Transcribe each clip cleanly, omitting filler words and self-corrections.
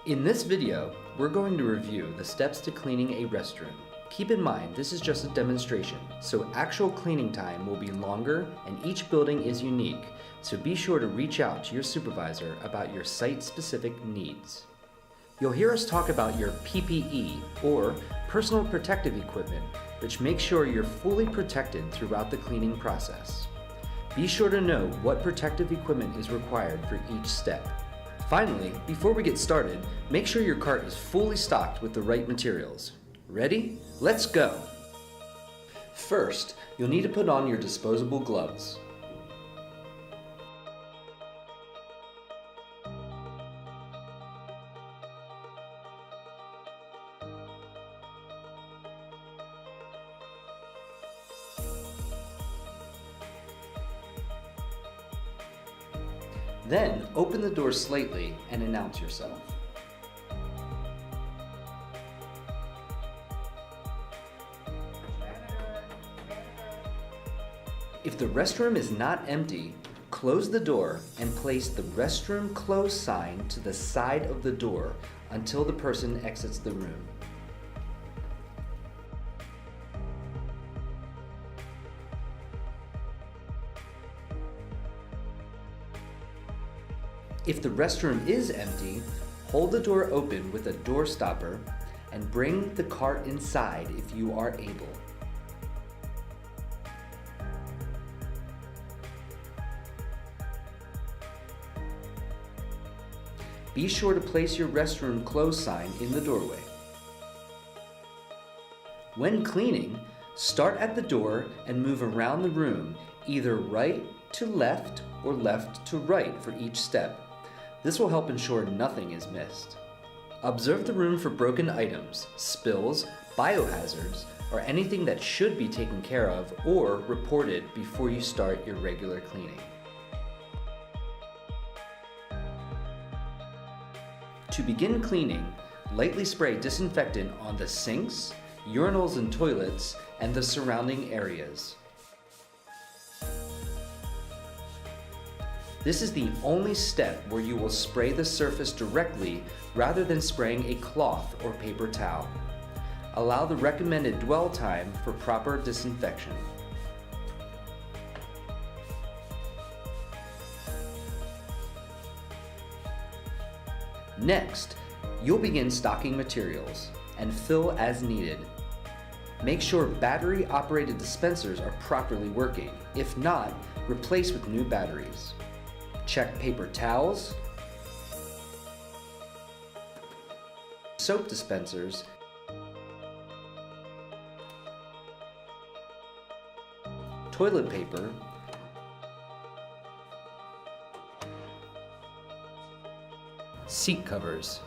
In this video, we're going to review the steps to cleaning a restroom. Keep in mind, this is just a demonstration, so actual cleaning time will be longer and each building is unique, so be sure to reach out to your supervisor about your site-specific needs. You'll hear us talk about your PPE, or personal protective equipment, which makes sure you're fully protected throughout the cleaning process. Be sure to know what protective equipment is required for each step. Finally, before we get started, make sure your cart is fully stocked with the right materials. Ready? Let's go! First, you'll need to put on your disposable gloves. Then, open the door slightly and announce yourself. If the restroom is not empty, close the door and place the restroom close sign to the side of the door until the person exits the room. If the restroom is empty, hold the door open with a door stopper and bring the cart inside if you are able. Be sure to place your restroom close sign in the doorway. When cleaning, start at the door and move around the room, either right to left or left to right for each step. This will help ensure nothing is missed. Observe the room for broken items, spills, biohazards, or anything that should be taken care of or reported before you start your regular cleaning. To begin cleaning, lightly spray disinfectant on the sinks, urinals and toilets, and the surrounding areas. This is the only step where you will spray the surface directly rather than spraying a cloth or paper towel. Allow the recommended dwell time for proper disinfection. Next, you'll begin stocking materials and fill as needed. Make sure battery-operated dispensers are properly working. If not, replace with new batteries. Check paper towels, soap dispensers, toilet paper, seat covers,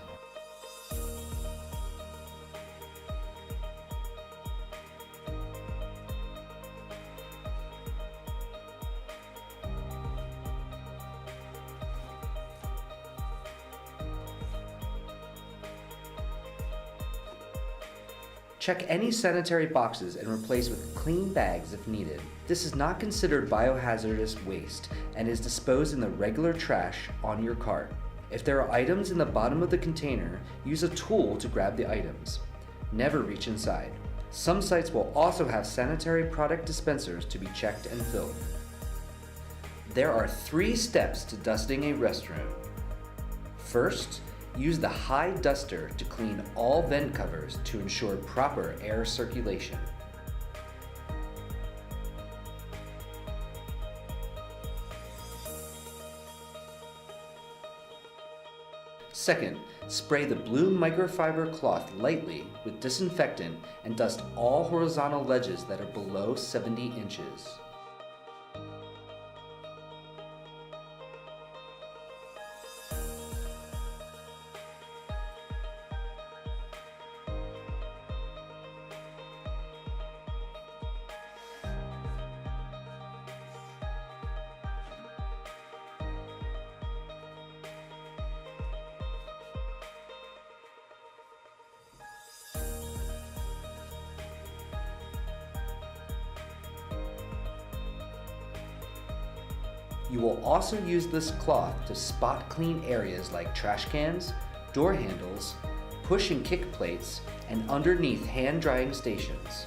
check any sanitary boxes and replace with clean bags if needed. This is not considered biohazardous waste and is disposed in the regular trash on your cart. If there are items in the bottom of the container, use a tool to grab the items. Never reach inside. Some sites will also have sanitary product dispensers to be checked and filled. There are 3 steps to dusting a restroom. First, use the high duster to clean all vent covers to ensure proper air circulation. Second, spray the blue microfiber cloth lightly with disinfectant and dust all horizontal ledges that are below 70 inches. You will also use this cloth to spot clean areas like trash cans, door handles, push and kick plates, and underneath hand drying stations.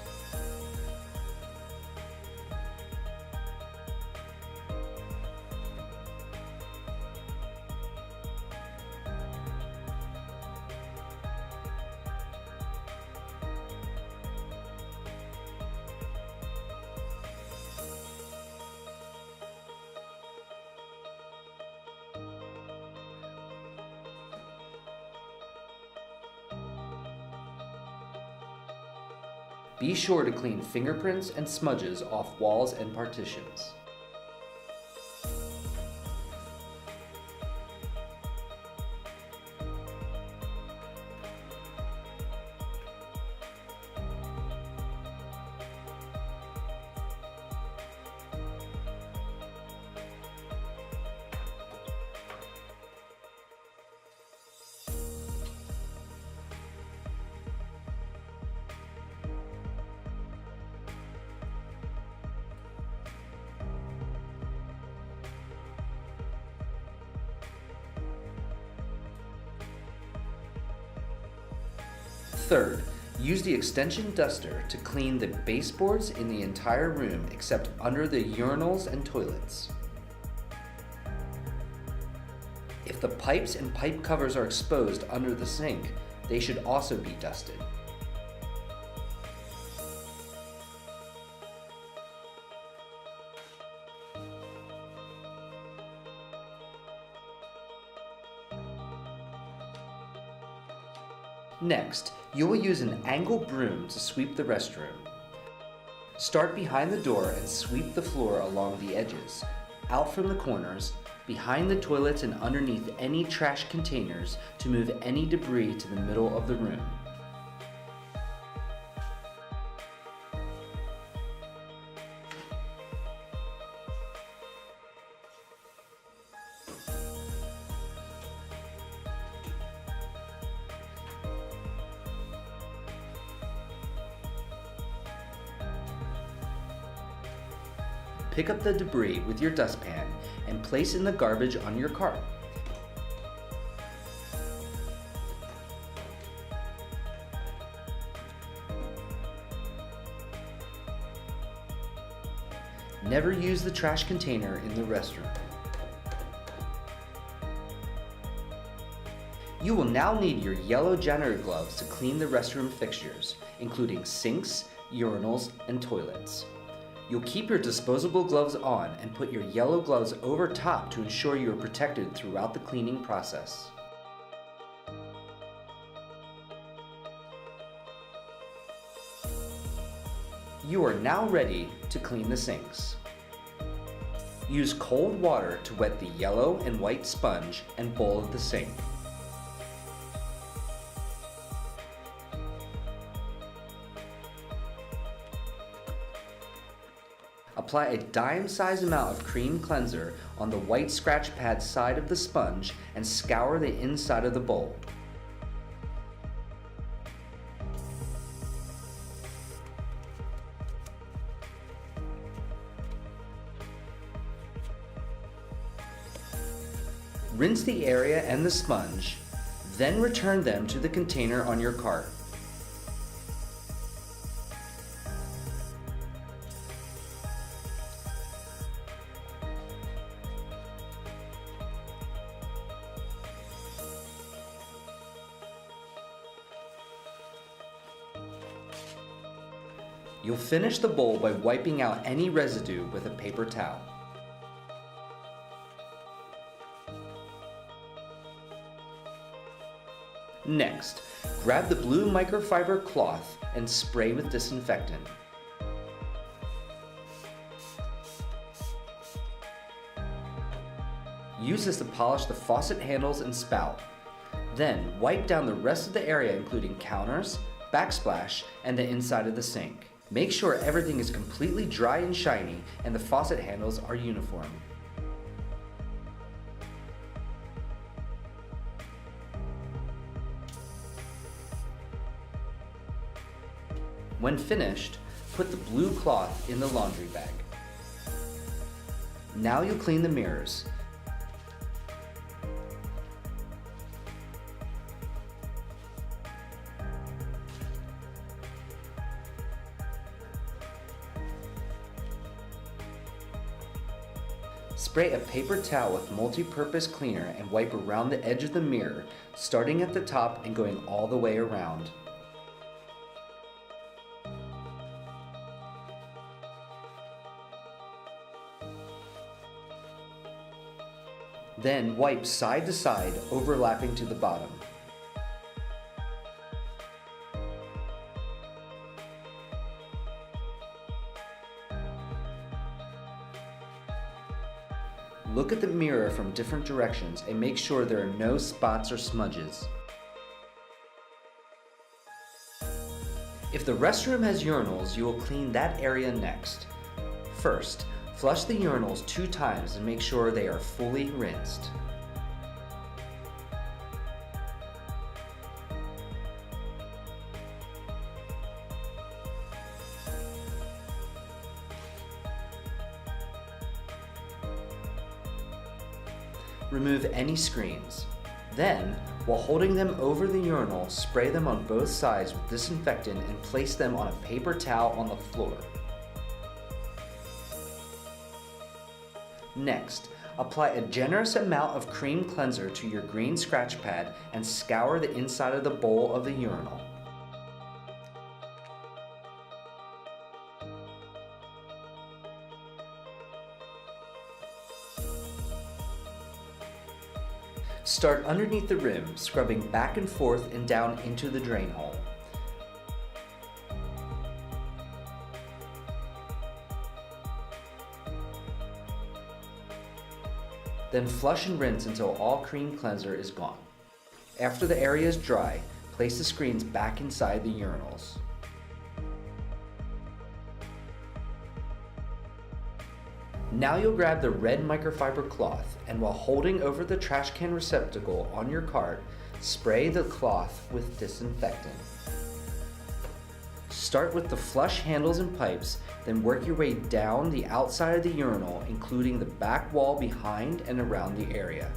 Be sure to clean fingerprints and smudges off walls and partitions. Third, use the extension duster to clean the baseboards in the entire room except under the urinals and toilets. If the pipes and pipe covers are exposed under the sink, they should also be dusted. Next, you will use an angle broom to sweep the restroom. Start behind the door and sweep the floor along the edges, out from the corners, behind the toilets and underneath any trash containers to move any debris to the middle of the room. Pick up the debris with your dustpan and place in the garbage on your cart. Never use the trash container in the restroom. You will now need your yellow janitor gloves to clean the restroom fixtures, including sinks, urinals, and toilets. You'll keep your disposable gloves on and put your yellow gloves over top to ensure you are protected throughout the cleaning process. You are now ready to clean the sinks. Use cold water to wet the yellow and white sponge and bowl of the sink. Apply a dime-sized amount of cream cleanser on the white scratch pad side of the sponge and scour the inside of the bowl. Rinse the area and the sponge, then return them to the container on your cart. You'll finish the bowl by wiping out any residue with a paper towel. Next, grab the blue microfiber cloth and spray with disinfectant. Use this to polish the faucet handles and spout. Then, wipe down the rest of the area including counters, backsplash, and the inside of the sink. Make sure everything is completely dry and shiny and the faucet handles are uniform. When finished, put the blue cloth in the laundry bag. Now you'll clean the mirrors. Spray a paper towel with multi-purpose cleaner and wipe around the edge of the mirror, starting at the top and going all the way around. Then wipe side to side, overlapping to the bottom. Look at the mirror from different directions and make sure there are no spots or smudges. If the restroom has urinals, you will clean that area next. First, flush the urinals 2 times and make sure they are fully rinsed. Remove any screens. Then, while holding them over the urinal, spray them on both sides with disinfectant and place them on a paper towel on the floor. Next, apply a generous amount of cream cleanser to your green scratch pad and scour the inside of the bowl of the urinal. Start underneath the rim, scrubbing back and forth and down into the drain hole. Then flush and rinse until all cream cleanser is gone. After the area is dry, place the screens back inside the urinals. Now you'll grab the red microfiber cloth and while holding over the trash can receptacle on your cart, spray the cloth with disinfectant. Start with the flush handles and pipes, then work your way down the outside of the urinal, including the back wall behind and around the area.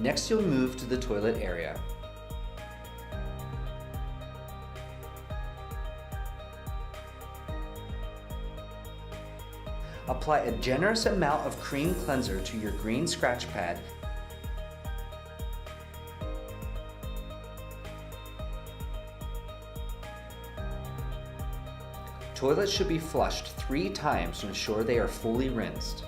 Next, you'll move to the toilet area. Apply a generous amount of cream cleanser to your green scratch pad. Toilets should be flushed 3 times to ensure they are fully rinsed.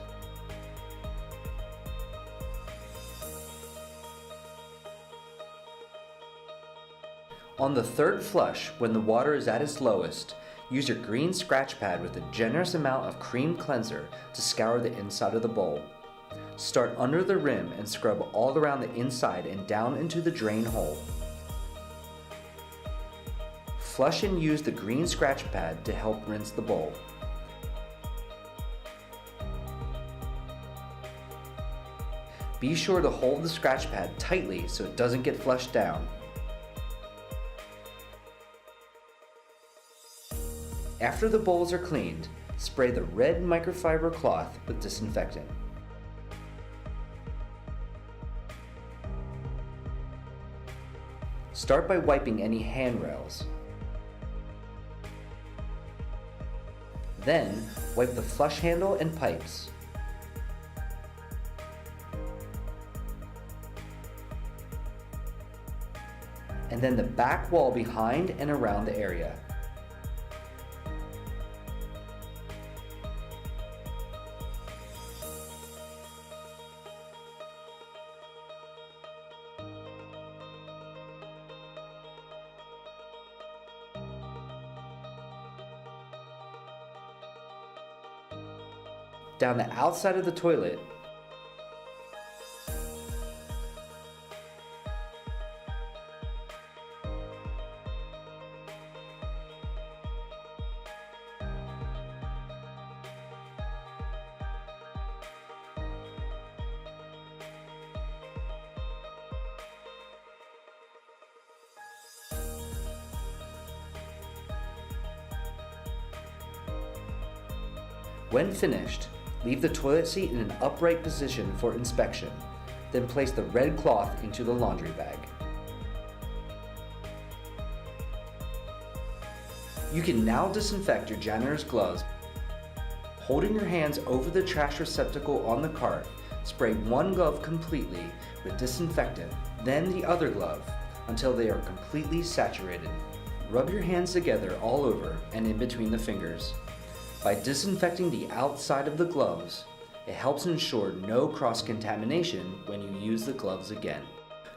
On the 3rd flush, when the water is at its lowest, use your green scratch pad with a generous amount of cream cleanser to scour the inside of the bowl. Start under the rim and scrub all around the inside and down into the drain hole. Flush and use the green scratch pad to help rinse the bowl. Be sure to hold the scratch pad tightly so it doesn't get flushed down. After the bowls are cleaned, spray the red microfiber cloth with disinfectant. Start by wiping any handrails. Then, wipe the flush handle and pipes. And then the back wall behind and around the area. down the outside of the toilet. When finished, leave the toilet seat in an upright position for inspection. Then place the red cloth into the laundry bag. You can now disinfect your janitor's gloves. Holding your hands over the trash receptacle on the cart, spray one glove completely with disinfectant, then the other glove until they are completely saturated. Rub your hands together all over and in between the fingers. By disinfecting the outside of the gloves, it helps ensure no cross-contamination when you use the gloves again.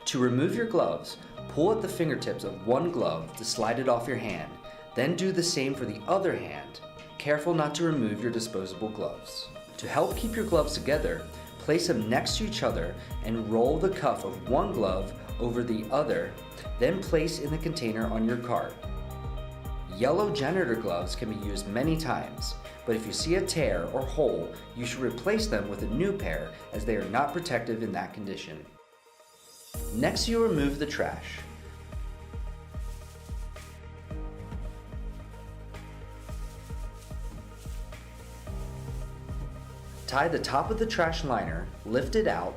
To remove your gloves, pull at the fingertips of one glove to slide it off your hand, then do the same for the other hand. Careful not to remove your disposable gloves. To help keep your gloves together, place them next to each other and roll the cuff of one glove over the other, then place in the container on your cart. Yellow janitor gloves can be used many times, but if you see a tear or hole, you should replace them with a new pair as they are not protective in that condition. Next, you remove the trash. Tie the top of the trash liner, lift it out,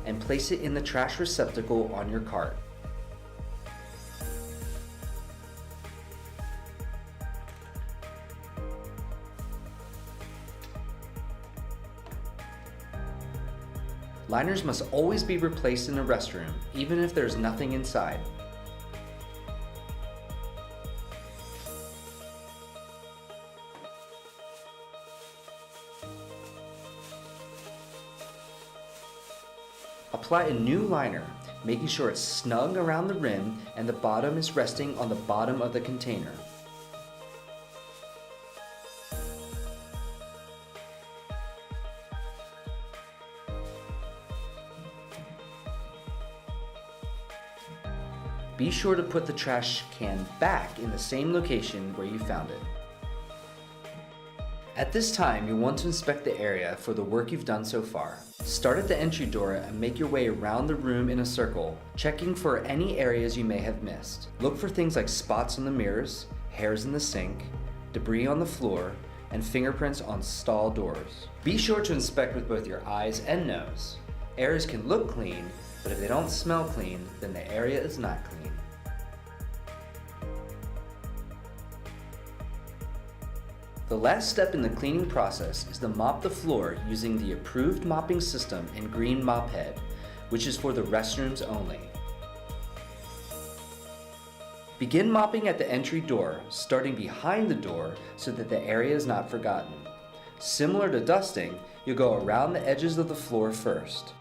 and place it in the trash receptacle on your cart. Liners must always be replaced in a restroom, even if there's nothing inside. Apply a new liner, making sure it's snug around the rim and the bottom is resting on the bottom of the container. Be sure to put the trash can back in the same location where you found it. At this time, you'll want to inspect the area for the work you've done so far. Start at the entry door and make your way around the room in a circle, checking for any areas you may have missed. Look for things like spots on the mirrors, hairs in the sink, debris on the floor, and fingerprints on stall doors. Be sure to inspect with both your eyes and nose. Areas can look clean, but if they don't smell clean, then the area is not clean. The last step in the cleaning process is to mop the floor using the approved mopping system in green mop head, which is for the restrooms only. Begin mopping at the entry door, starting behind the door so that the area is not forgotten. Similar to dusting, you'll go around the edges of the floor first.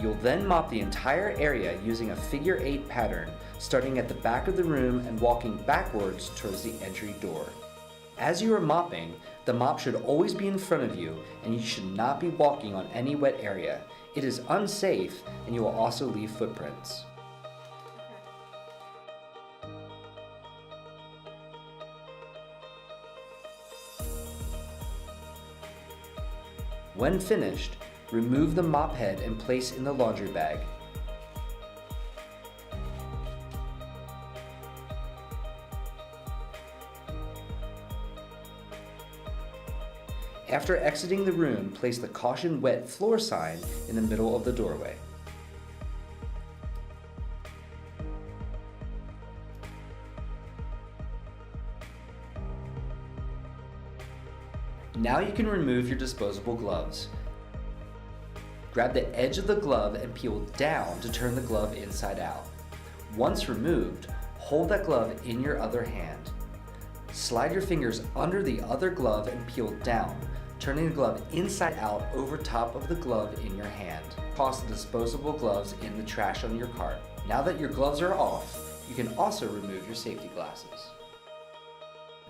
You'll then mop the entire area using a figure 8 pattern, starting at the back of the room and walking backwards towards the entry door. As you are mopping, the mop should always be in front of you and you should not be walking on any wet area. It is unsafe and you will also leave footprints. When finished, remove the mop head and place in the laundry bag. After exiting the room, place the "Caution Wet" floor sign in the middle of the doorway. Now you can remove your disposable gloves. Grab the edge of the glove and peel down to turn the glove inside out. Once removed, hold that glove in your other hand. Slide your fingers under the other glove and peel down, turning the glove inside out over top of the glove in your hand. Toss the disposable gloves in the trash on your cart. Now that your gloves are off, you can also remove your safety glasses.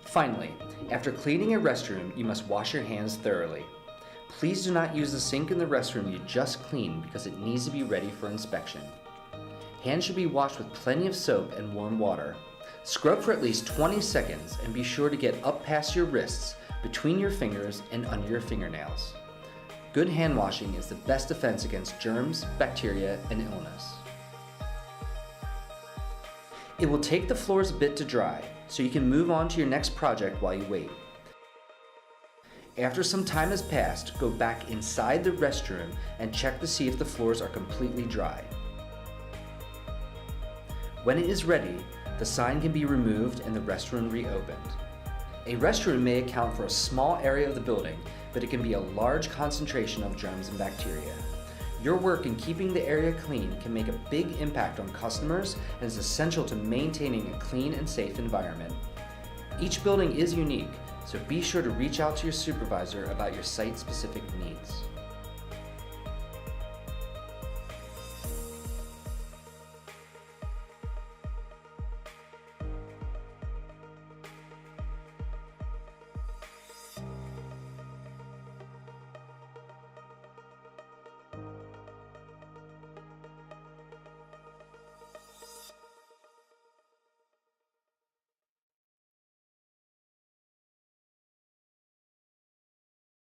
Finally, after cleaning a restroom, you must wash your hands thoroughly. Please do not use the sink in the restroom you just cleaned because it needs to be ready for inspection. Hands should be washed with plenty of soap and warm water. Scrub for at least 20 seconds and be sure to get up past your wrists, between your fingers, and under your fingernails. Good hand washing is the best defense against germs, bacteria, and illness. It will take the floors a bit to dry, so you can move on to your next project while you wait. After some time has passed, go back inside the restroom and check to see if the floors are completely dry. When it is ready, the sign can be removed and the restroom reopened. A restroom may account for a small area of the building, but it can be a large concentration of germs and bacteria. Your work in keeping the area clean can make a big impact on customers and is essential to maintaining a clean and safe environment. Each building is unique, so be sure to reach out to your supervisor about your site-specific needs.